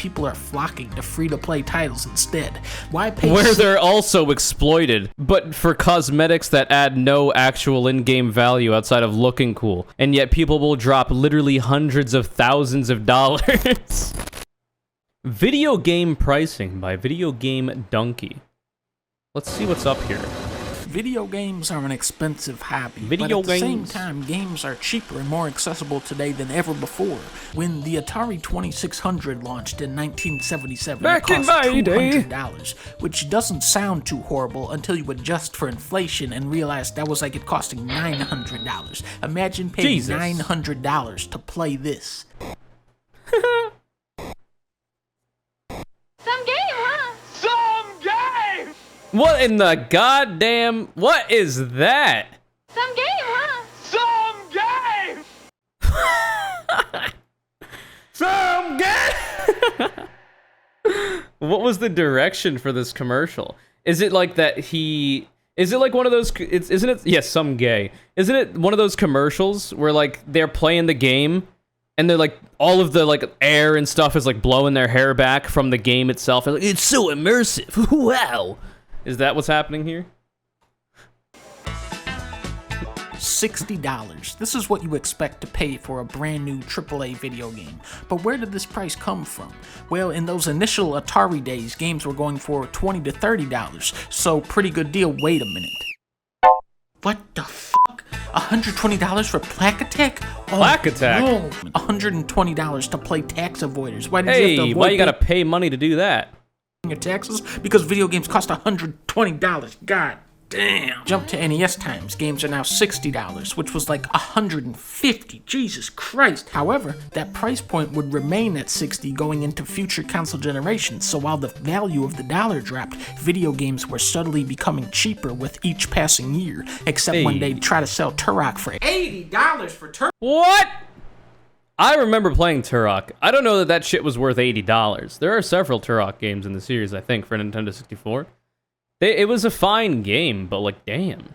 people are flocking to free-to-play titles instead. Why pay where they're also exploited, but for cosmetics that add no actual in-game value outside of looking cool, and yet people will drop literally hundreds of thousands of dollars. Video game pricing by Videogamedunkey. Let's see what's up here. Video games are an expensive hobby, but at the same time, games are cheaper and more accessible today than ever before. When the Atari 2600 launched in 1977, it cost $200, which doesn't sound too horrible until you adjust for inflation and realize that was like it costing $900. Imagine paying $900 to play this. What in the goddamn... What is that? Some game, huh? Some game! What was the direction for this commercial? Is it like that he... Is it like one of those... Isn't it... Yes, some gay. Isn't it one of those commercials where, like, they're playing the game and they're, like, all of the, like, air and stuff is, like, blowing their hair back from the game itself? And, like, it's so immersive. Wow! Is that what's happening here? $60. This is what you expect to pay for a brand new AAA video game. But where did this price come from? Well, in those initial Atari days, games were going for $20 to $30, so pretty good deal. Wait a minute. What the fuck? $120 for Plaque Attack? Oh, Plaque Attack? No. $120 to play Tax Avoiders. Why did you have to avoid why you gotta pay money to do that? Your taxes? Because video games cost $120. God damn. Jump to NES times. Games are now $60, which was like $150. Jesus Christ. However, that price point would remain at $60 going into future console generations, so while the value of the dollar dropped, video games were subtly becoming cheaper with each passing year, except when they try to sell Turok for $80 for Turok. What? I remember playing Turok. I don't know that that shit was worth $80. There are several Turok games in the series, I think, for Nintendo 64. It was a fine game, but like, damn.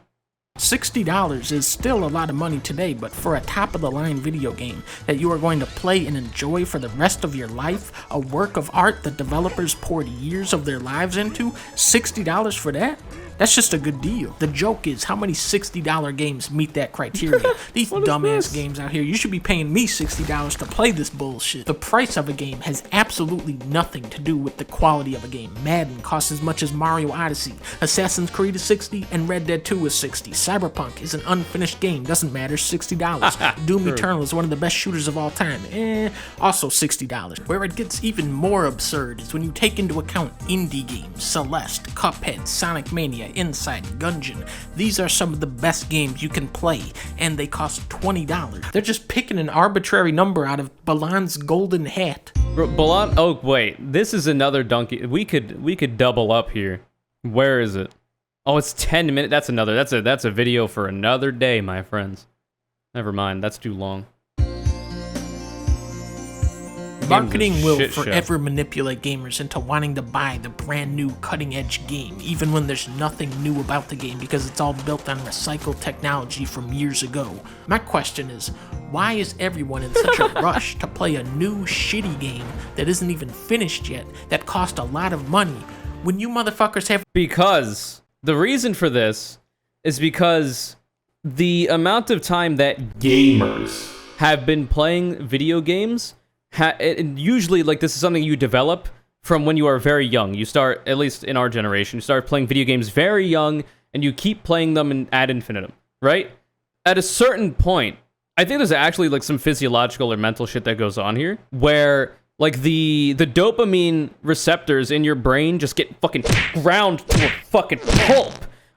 $60 is still a lot of money today, but for a top-of-the-line video game that you are going to play and enjoy for the rest of your life, a work of art that developers poured years of their lives into, $60 for that? That's just a good deal. The joke is, how many $60 games meet that criteria? These dumbass games out here, you should be paying me $60 to play this bullshit. The price of a game has absolutely nothing to do with the quality of a game. Madden costs as much as Mario Odyssey, Assassin's Creed is $60, and Red Dead 2 is $60. Cyberpunk is an unfinished game, doesn't matter, $60. Doom Eternal is one of the best shooters of all time, also $60. Where it gets even more absurd is when you take into account indie games, Celeste, Cuphead, Sonic Mania, Inside, Gungeon. These are some of the best games you can play, and they cost $20. They're just picking an arbitrary number out of Balan's golden hat. Balan? Oh wait, this is another Dunkey. We could double up here. Where is it? Oh, it's 10 minutes. That's a video for another day, my friends. Never mind, that's too long. Marketing will forever manipulate gamers into wanting to buy the brand new cutting-edge game, even when there's nothing new about the game because it's all built on recycled technology from years ago. My question is, why is everyone in such a rush to play a new shitty game that isn't even finished yet, that cost a lot of money, when you motherfuckers have— Because the reason for this is because the amount of time that gamers have been playing video games, usually, like, this is something you develop from when you are very young. You start, at least in our generation, you start playing video games very young, and you keep playing them ad infinitum, right? At a certain point, I think there's actually, like, some physiological or mental shit that goes on here, where, like, the dopamine receptors in your brain just get fucking ground to a fucking pulp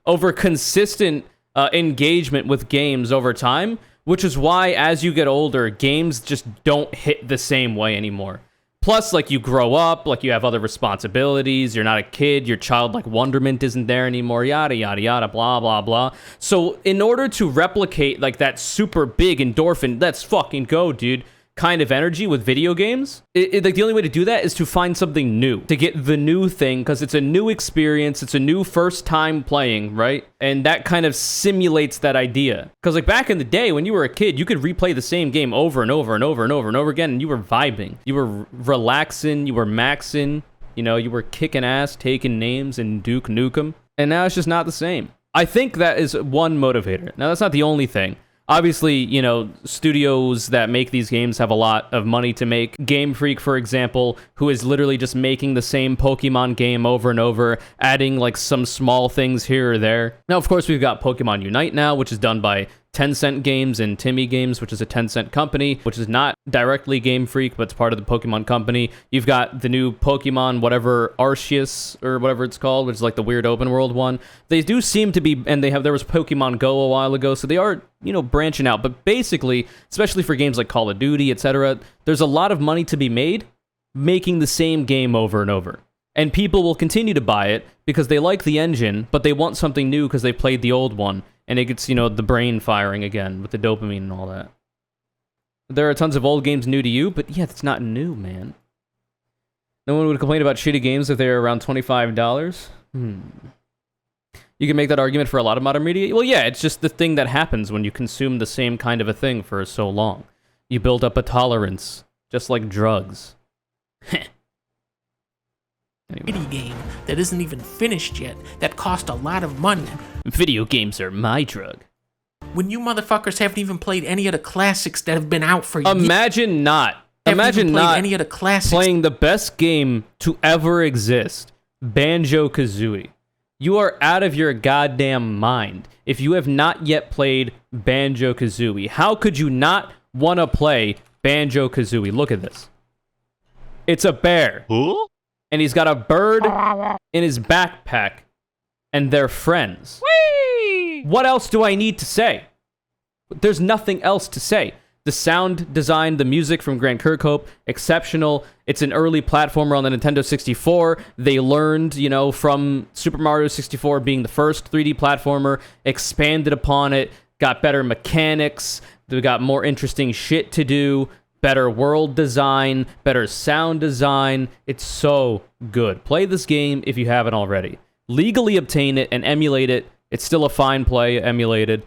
over consistent engagement with games over time, which is why, as you get older, games just don't hit the same way anymore. Plus, like, you grow up, like, you have other responsibilities, you're not a kid, your childlike wonderment isn't there anymore, yada, yada, yada, blah, blah, blah. So, in order to replicate, like, that super big endorphin, let's fucking go, dude, kind of energy with video games, like the only way to do that is to find something new, to get the new thing, because it's a new experience, it's a new first time playing, right? And that kind of simulates that idea. Because like back in the day when you were a kid, you could replay the same game over and over and over and over and over again, and you were vibing, you were relaxing, you were maxing, you know, you were kicking ass, taking names, and Duke Nukem. And now it's just not the same. I think that is one motivator. Now that's not the only thing. Obviously, you know, studios that make these games have a lot of money to make. Game Freak, for example, who is literally just making the same Pokemon game over and over, adding like some small things here or there. Now, of course, we've got Pokemon Unite now, which is done by Tencent Games and Timmy Games, which is a Tencent company, which is not directly Game Freak, but it's part of the Pokemon company. You've got the new Pokemon, whatever, Arceus, or whatever it's called, which is like the weird open world one. They do seem to be, and there was Pokemon Go a while ago, so they are, you know, branching out. But basically, especially for games like Call of Duty, etc., there's a lot of money to be made making the same game over and over. And people will continue to buy it because they like the engine, but they want something new because they played the old one. And it gets, you know, the brain firing again with the dopamine and all that. There are tons of old games new to you, but yeah, that's not new, man. No one would complain about shitty games if they were around $25. You can make that argument for a lot of modern media. Well, yeah, it's just the thing that happens when you consume the same kind of a thing for so long. You build up a tolerance, just like drugs. Video game that isn't even finished yet, that cost a lot of money. Video games are my drug. When you motherfuckers haven't even played any of the classics that have been out for years. Imagine not Any of the classics. Playing the best game to ever exist, Banjo-Kazooie. You are out of your goddamn mind if you have not yet played Banjo-Kazooie. How could you not want to play Banjo-Kazooie? Look at this. It's a bear. Huh? And he's got a bird in his backpack, and they're friends. Whee! What else do I need to say? There's nothing else to say. The sound design, the music from Grant Kirkhope, exceptional. It's an early platformer on the Nintendo 64. They learned, you know, from Super Mario 64 being the first 3D platformer, expanded upon it, got better mechanics, they got more interesting shit to do, better world design, better sound design. It's so good. Play this game if you haven't already. Legally obtain it and emulate it. It's still a fine play, emulated.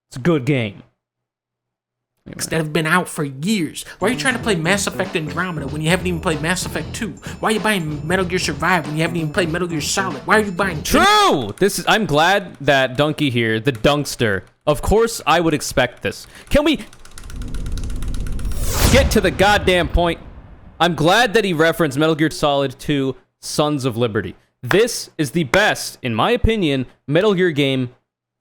It's a good game. That have been out for years. Why are you trying to play Mass Effect Andromeda when you haven't even played Mass Effect 2? Why are you buying Metal Gear Survive when you haven't even played Metal Gear Solid? Why are you buying... True! I'm glad that Dunkey here, the Dunkster, of course I would expect this. Can we get to the goddamn point? I'm glad that he referenced Metal Gear Solid 2 Sons of Liberty. This is the best, in my opinion, Metal Gear game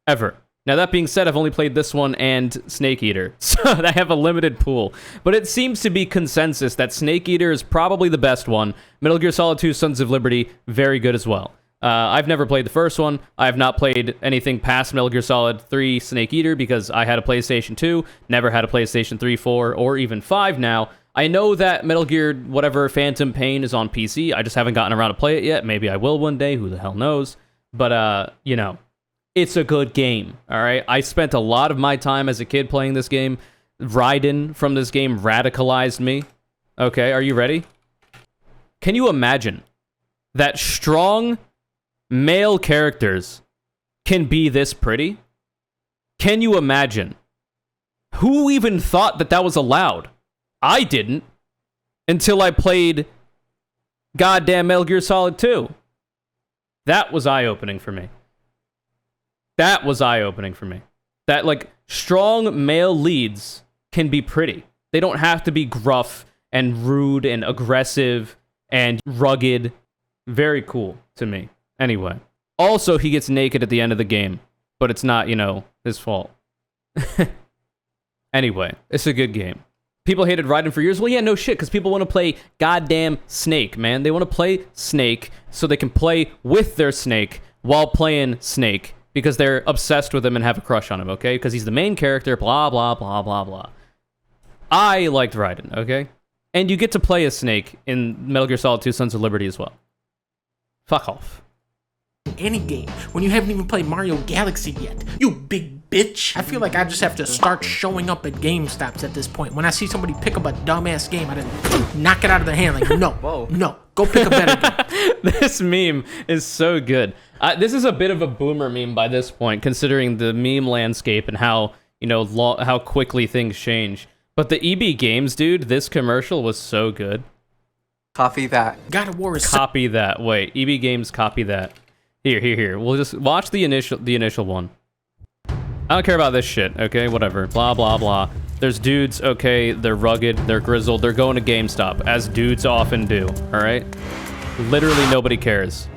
ever. Now, that being said, I've only played this one and Snake Eater, so I have a limited pool. But it seems to be consensus that Snake Eater is probably the best one. Metal Gear Solid 2 Sons of Liberty, very good as well. I've never played the first one. I have not played anything past Metal Gear Solid 3 Snake Eater because I had a PlayStation 2, never had a PlayStation 3, 4, or even 5 now. I know that Metal Gear, whatever, Phantom Pain is on PC. I just haven't gotten around to play it yet. Maybe I will one day. Who the hell knows? But, you know. It's a good game, all right? I spent a lot of my time as a kid playing this game. Raiden from this game radicalized me. Okay, are you ready? Can you imagine that strong male characters can be this pretty? Can you imagine? Who even thought that that was allowed? I didn't until I played goddamn Metal Gear Solid 2. That was eye-opening for me. That was eye-opening for me. That, like, strong male leads can be pretty. They don't have to be gruff and rude and aggressive and rugged. Very cool to me. Anyway. Also, he gets naked at the end of the game, but it's not, you know, his fault. Anyway, it's a good game. People hated Raiden for years. Well, yeah, no shit, because people want to play goddamn Snake, man. They want to play Snake so they can play with their Snake while playing Snake. Because they're obsessed with him and have a crush on him, okay? Because he's the main character, blah, blah, blah, blah, blah. I liked Raiden, okay? And you get to play as Snake in Metal Gear Solid 2 Sons of Liberty as well. Fuck off. any game when you haven't even played Mario Galaxy yet? You big bitch. I feel like I just have to start showing up at GameStops at this point. When I see somebody pick up a dumbass game, I just knock it out of their hand like, no, no, go pick a better game. This meme is so good. This is a bit of a boomer meme by this point, considering the meme landscape and how, you know, how quickly things change. But the EB Games, dude, this commercial was so good. Copy that. God of War is Copy that. Wait, EB Games, copy that. Here. We'll just watch the initial one. I don't care about this shit, okay? Whatever. Blah, blah, blah. There's dudes, okay? They're rugged, they're grizzled, they're going to GameStop, as dudes often do, alright? Literally nobody cares.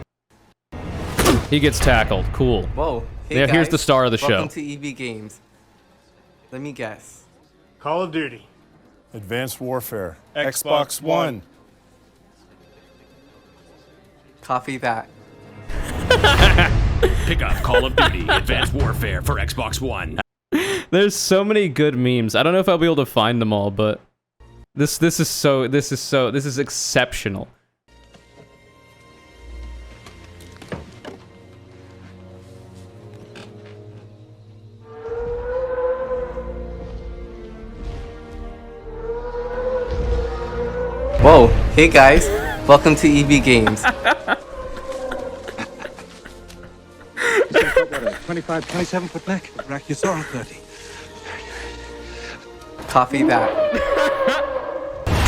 He gets tackled. Cool. Whoa. Hey Yeah, guys, here's the star of the show. Welcome to EB Games. Let me guess. Call of Duty. Advanced Warfare. Xbox One. Copy that. Pick up Call of Duty Advanced Warfare for Xbox One. There's so many good memes. I don't know if I'll be able to find them all, but this is exceptional. Whoa. Hey guys. Welcome to EB Games. 25, 27-foot neck. Brachiosaurus 30. Copy that.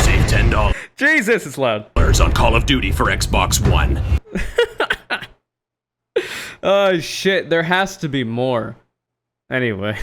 Save $10 Jesus, it's loud. on Call of Duty for Xbox One. Oh shit, there has to be more. Anyway.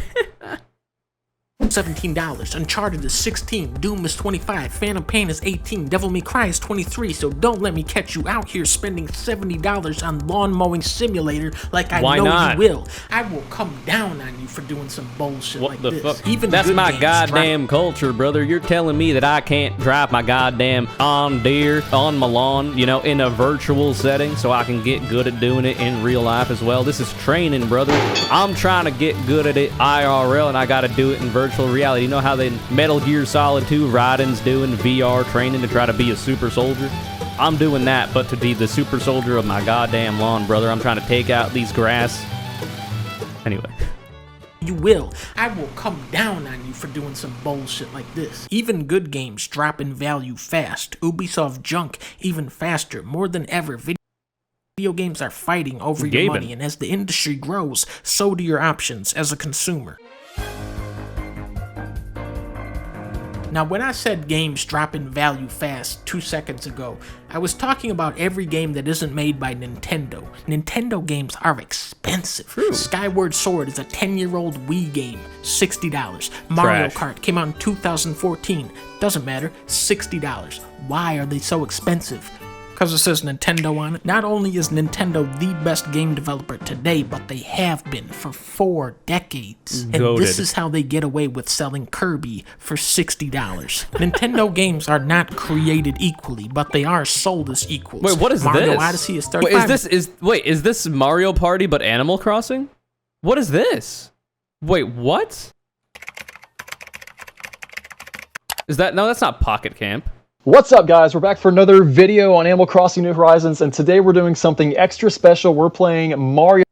$17, Uncharted is 16, Doom is 25, Phantom Pain is 18, Devil May Cry is 23, so don't let me catch you out here spending $70 on Lawn Mowing Simulator like I Why know not? you will. I will come down on you for doing some bullshit What like the this. fuck? Even That's good my games goddamn culture, brother. You're telling me that I can't drive my goddamn on deer on my lawn, you know, in a virtual setting so I can get good at doing it in real life as well. This is training, brother. I'm trying to get good at it IRL and I gotta do it in virtual reality. You know how they Metal Gear Solid 2 Raiden's doing VR training to try to be a super soldier? I'm doing that, but to be the super soldier of my goddamn lawn, brother. I'm trying to take out these grass. Anyway. You will. I will come down on you for doing some bullshit like this. Even good games drop in value fast. Ubisoft junk even faster. More than ever, video games are fighting over your money, and as the industry grows, so do your options as a consumer. Now, when I said games drop in value fast 2 seconds ago, I was talking about every game that isn't made by Nintendo. Nintendo games are expensive. True. Skyward Sword is a 10-year-old Wii game, $60. Mario Kart came out in 2014, doesn't matter, $60. Why are they so expensive? Because it says Nintendo on it. Not only is Nintendo the best game developer today, but they have been for 4 decades. And this is how they get away with selling Kirby for $60. Nintendo games are not created equally, but they are sold as equals. Wait, what is Mario this? Odyssey is $35. Wait, is this Mario Party but Animal Crossing? What is this? Wait, what? Is that no? That's not Pocket Camp. What's up, guys? We're back for another video on Animal Crossing New Horizons, and today we're doing something extra special. We're playing Mario.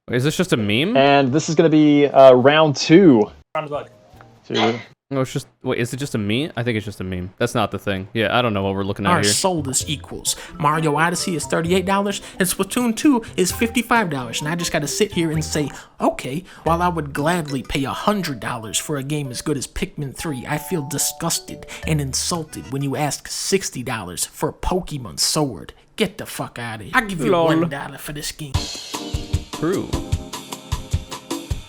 Is this just a meme? And this is going to be round 2. No, it's just wait. Is it just a meme? I think it's just a meme. That's not the thing. Yeah, I don't know what we're looking at Are here. sold as equals. Mario Odyssey is $38 and Splatoon 2 is $55, and I just gotta sit here and say, okay, while I would gladly pay $100 for a game as good as Pikmin 3, I feel disgusted and insulted when you ask $60 for Pokemon Sword. Get the fuck out of here. I'll give you $1 for this game. True.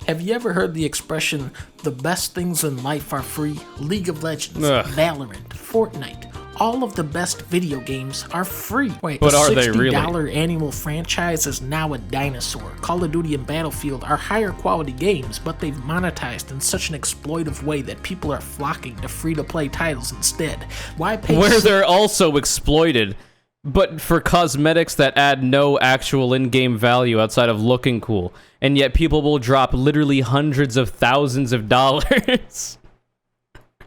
Have you ever heard the expression, the best things in life are free? League of Legends, Valorant, Fortnite, all of the best video games are free. Wait, but are they really? $60 annual franchise is now a dinosaur. Call of Duty and Battlefield are higher quality games, but they've monetized in such an exploitive way that people are flocking to free-to-play titles instead. Why pay? Where they're also exploited, but for cosmetics that add no actual in-game value outside of looking cool. And yet people will drop literally hundreds of thousands of dollars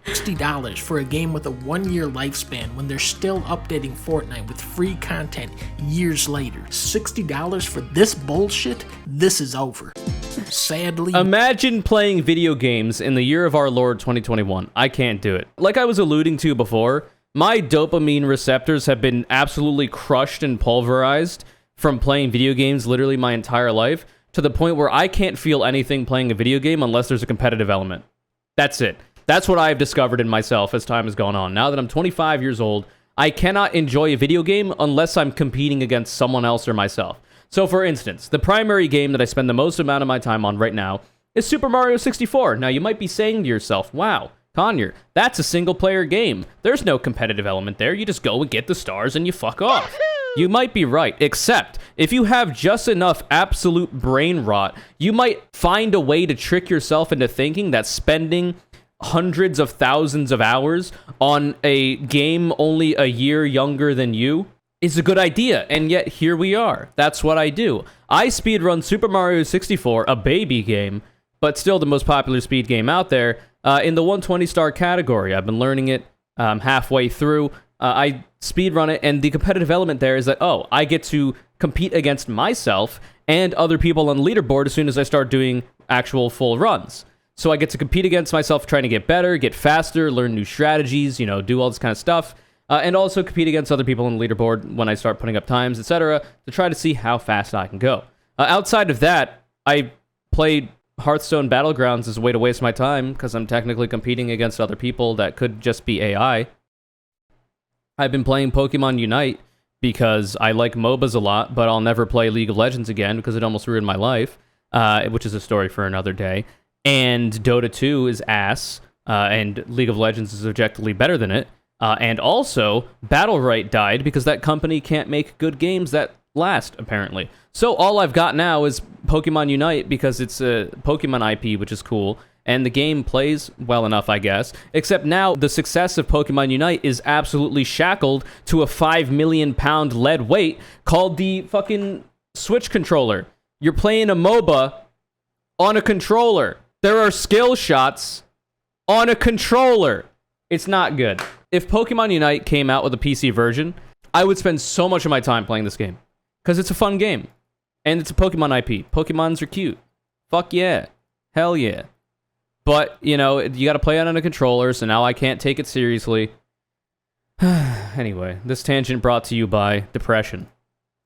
$60 for a game with a 1-year lifespan when they're still updating Fortnite with free content years later. $60 for this bullshit? This is over. Sadly. Imagine playing video games in the year of our Lord 2021. I can't do it. Like I was alluding to before, my dopamine receptors have been absolutely crushed and pulverized from playing video games literally my entire life, to the point where I can't feel anything playing a video game unless there's a competitive element. That's it. That's what I've discovered in myself as time has gone on. Now that I'm 25 years old, I cannot enjoy a video game unless I'm competing against someone else or myself. So for instance, the primary game that I spend the most amount of my time on right now is Super Mario 64. Now you might be saying to yourself, wow, Conure, that's a single player game. There's no competitive element there. You just go and get the stars and you fuck off. You might be right, except if you have just enough absolute brain rot, you might find a way to trick yourself into thinking that spending hundreds of thousands of hours on a game only a year younger than you is a good idea, and yet here we are. That's what I do. I speedrun Super Mario 64, a baby game, but still the most popular speed game out there, in the 120 star category. I've been learning it halfway through. I speedrun it, and the competitive element there is that, oh, I get to compete against myself and other people on the leaderboard as soon as I start doing actual full runs. So I get to compete against myself, trying to get better, get faster, learn new strategies, you know, do all this kind of stuff, and also compete against other people on the leaderboard when I start putting up times, etc., to try to see how fast I can go. Outside of that, I played Hearthstone Battlegrounds as a way to waste my time, because I'm technically competing against other people that could just be AI. I've been playing Pokemon Unite because I like MOBAs a lot, but I'll never play League of Legends again because it almost ruined my life, which is a story for another day. And Dota 2 is ass, and League of Legends is objectively better than it. And also, Battlerite died because that company can't make good games that last, apparently. So all I've got now is Pokemon Unite because it's a Pokemon IP, which is cool. And the game plays well enough, I guess. Except now, the success of Pokemon Unite is absolutely shackled to a 5 million pound lead weight called the fucking Switch controller. You're playing a MOBA on a controller. There are skill shots on a controller. It's not good. If Pokemon Unite came out with a PC version, I would spend so much of my time playing this game. Because it's a fun game. And it's a Pokemon IP. Pokemons are cute. Fuck yeah. Hell yeah. But, you know, you gotta play it on a controller, so now I can't take it seriously. Anyway, this tangent brought to you by depression.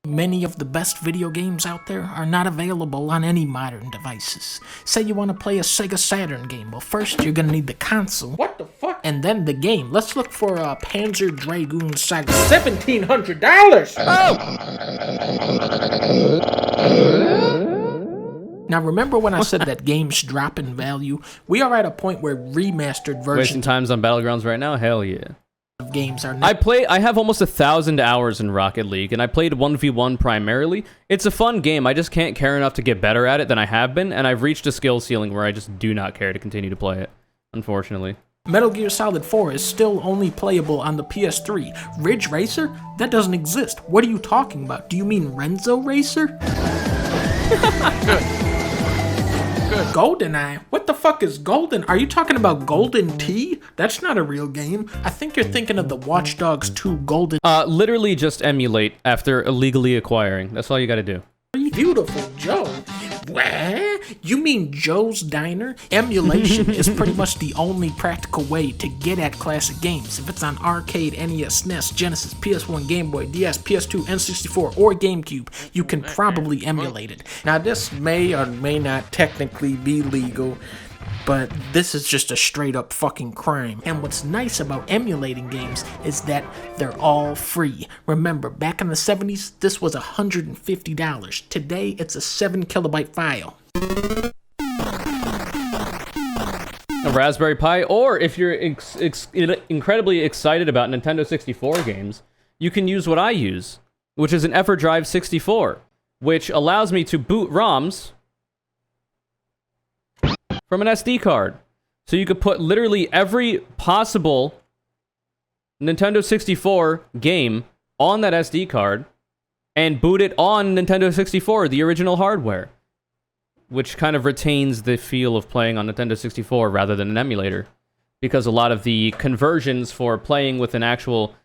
Many of the best video games out there are not available on any modern devices. Say you want to play a Sega Saturn game. Well, first you're gonna need the console. What the fuck? And then the game. Let's look for a Panzer Dragoon Saga. $1,700! Oh! Now, remember when I said that games drop in value? We are at a point where remastered versions Wasting times on Battlegrounds right now? Hell yeah. Of games are I have almost 1,000 hours in Rocket League, and I played 1v1 primarily. It's a fun game. I just can't care enough to get better at it than I have been, and I've reached a skill ceiling where I just do not care to continue to play it, unfortunately. Metal Gear Solid 4 is still only playable on the PS3. Ridge Racer? That doesn't exist. What are you talking about? Do you mean Renzo Racer? Good. GoldenEye? What the fuck is Golden? Are you talking about Golden Tee? That's not a real game. I think you're thinking of the Watch Dogs 2 Golden... Literally just emulate after illegally acquiring. That's all you gotta do. Beautiful Joe. What? You mean Joe's Diner? Emulation is pretty much the only practical way to get at classic games. If it's on arcade, NES, SNES, Genesis, PS1, Game Boy, DS, PS2, N64, or GameCube, you can probably emulate it. Now, this may or may not technically be legal, but this is just a straight up fucking crime. And what's nice about emulating games is that they're all free. Remember, back in the 70s, this was $150. Today, it's a 7 kilobyte file. A Raspberry Pi, or if you're incredibly excited about Nintendo 64 games, you can use what I use, which is an EverDrive 64, which allows me to boot ROMs from an SD card. So you could put literally every possible Nintendo 64 game on that SD card and boot it on Nintendo 64, the original hardware, which kind of retains the feel of playing on Nintendo 64 rather than an emulator. because a lot of the conversions for playing with an actual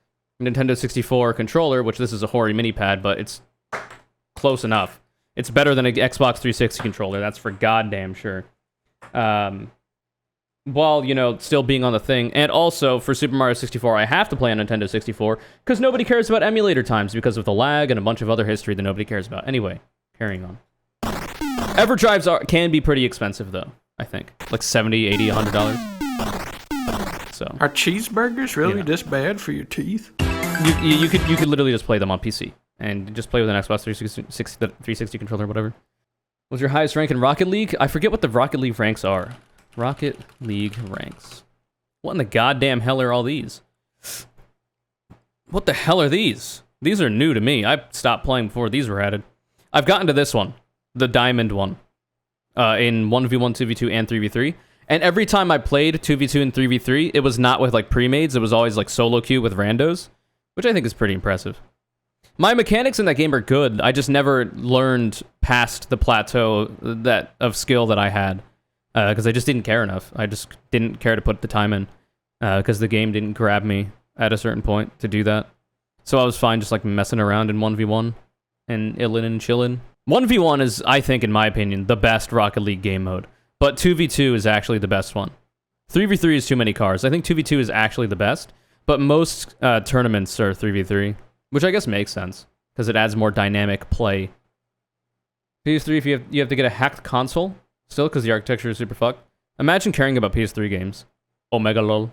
Nintendo 64 controller, which this is a Hori mini pad, but it's close enough. It's better than an Xbox 360 controller, that's for goddamn sure. While, you know, still being on the thing. And also, for Super Mario 64, I have to play on Nintendo 64, because nobody cares about emulator times because of the lag and a bunch of other history that nobody cares about. Anyway, carrying on. EverDrives can be pretty expensive, though, I think. Like $70, $80, $100. So. Are cheeseburgers really this bad for your teeth? You could literally just play them on PC, and just play with an Xbox 360 controller or whatever. What's your highest rank in Rocket League? I forget what the Rocket League ranks are. Rocket League ranks. What in the goddamn hell are all these? What the hell are these? These are new to me. I stopped playing before these were added. I've gotten to this one. The Diamond one. In 1v1, 2v2, and 3v3. And every time I played 2v2 and 3v3, it was not with like pre-mades. It was always like solo queue with randos. Which I think is pretty impressive. My mechanics in that game are good. I just never learned past the plateau of skill that I had. Because I just didn't care enough. I just didn't care to put the time in. Because the game didn't grab me at a certain point to do that. So I was fine just like messing around in 1v1. And illin' and chillin'. 1v1 is, I think, in my opinion, the best Rocket League game mode. But 2v2 is actually the best one. 3v3 is too many cars. I think 2v2 is actually the best. But most tournaments are 3v3. Which I guess makes sense. Because it adds more dynamic play. PS3, if you have to get a hacked console. Still, because the architecture is super fucked. Imagine caring about PS3 games. Omega lol.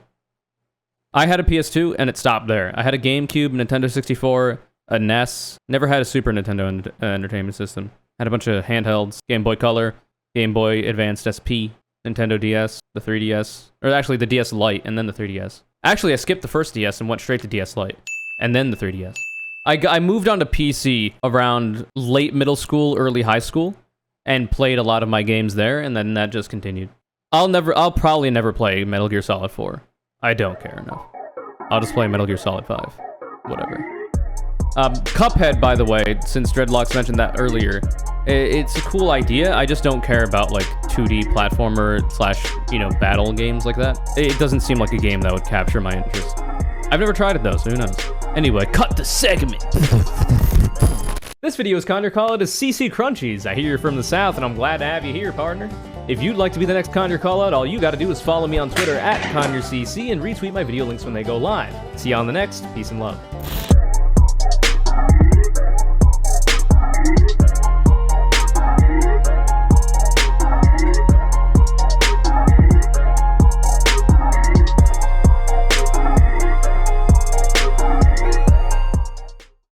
I had a PS2, and it stopped there. I had a GameCube, Nintendo 64, a NES. Never had a Super Nintendo Entertainment System. Had a bunch of handhelds. Game Boy Color, Game Boy Advanced SP, Nintendo DS, the 3DS. Or actually, the DS Lite, and then the 3DS. Actually, I skipped the first DS and went straight to DS Lite. And then the 3DS. I moved on to PC around late middle school, early high school. And played a lot of my games there, and then that just continued. I'll probably never play Metal Gear Solid 4. I don't care enough. I'll just play Metal Gear Solid 5. Whatever. Cuphead, by the way, since Dreadlocks mentioned that earlier, it's a cool idea. I just don't care about, like, 2D platformer / you know, battle games like that. It doesn't seem like a game that would capture my interest. I've never tried it, though, so who knows? Anyway, cut the segment! This video is Conure Call Out as CC Crunchies. I hear you're from the South, and I'm glad to have you here, partner. If you'd like to be the next Conure Call Out, all you gotta do is follow me on Twitter @ConureCC and retweet my video links when they go live. See you on the next. Peace and love.